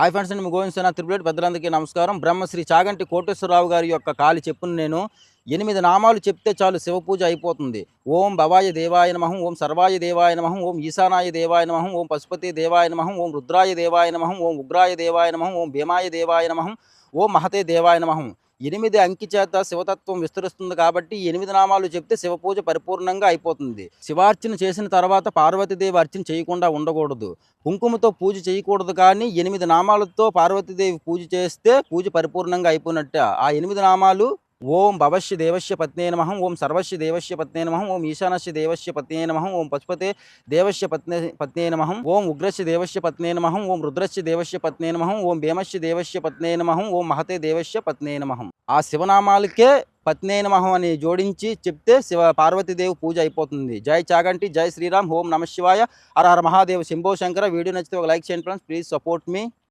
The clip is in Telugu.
హాయ్ ఫ్రెండ్స్, అండి మీ గోవిందసేన త్రిపులేట్ పెద్దలందరికీ నమస్కారం. బ్రహ్మశ్రీ చాగంటి కోటేశ్వరరావు గారి యొక్క కాలి చెప్పును నేను 8 నామాలు చెప్తే చాలు శివపూజ అయిపోతుంది. ఓం భవాయ దేవాయ నమః, ఓం సర్వాయ దేవాయ నమః, ఓం ఈశానాయ దేవాయ నమః, ఓం పశుపతే దేవాయ నమః, ఓం రుద్రాయ దేవాయ నమః, ఓం ఉగ్రాయ దేవాయ నమః, ఓం భీమాయ దేవాయ నమః, ఓం మహతే దేవాయ నమః. 8 అంకి చేత శివతత్వం విస్తరిస్తుంది కాబట్టి 8 నామాలు చెప్తే శివపూజ పరిపూర్ణంగా అయిపోతుంది. శివార్చన చేసిన తర్వాత పార్వతీదేవి అర్చన చేయకుండా ఉండకూడదు. కుంకుమతో పూజ చేయకూడదు, కానీ 8 నామాలతో పార్వతీదేవి పూజ చేస్తే పూజ పరిపూర్ణంగా అయిపోయినట్టే. ఆ 8 నామాలు: ఓం భవశ్య దేవస్య పత్నే నమః, ఓం సర్వస్య దేవస్య పత్నే నమః, ఓం ఈశానస్య దేవస్య పత్నే నమః, ఓం పశుపతే దేవస్య పత్నే నమః, ఓం ఉగ్రస్య దేవస్య పత్నే నమః, ఓం రుద్రస్య దేవస్య పత్నే నమః, ఓం భీమస్య దేవస్య పత్నే నమః, ఓం మహతే దేవస్య పత్నే నమః. ఆ శివనామాలకే పత్నే నమః అని జోడించి చెప్తే పార్వతీదేవి పూజ అయిపోతుంది. జై చాగంటి, జై శ్రీరామ్, ఓం నమ శివాయ, హర హర మహాదేవ్, శంభో శంకర. వీడియో నచ్చితే ఒక లైక్ చేయండి ఫ్రెండ్స్. Please support me.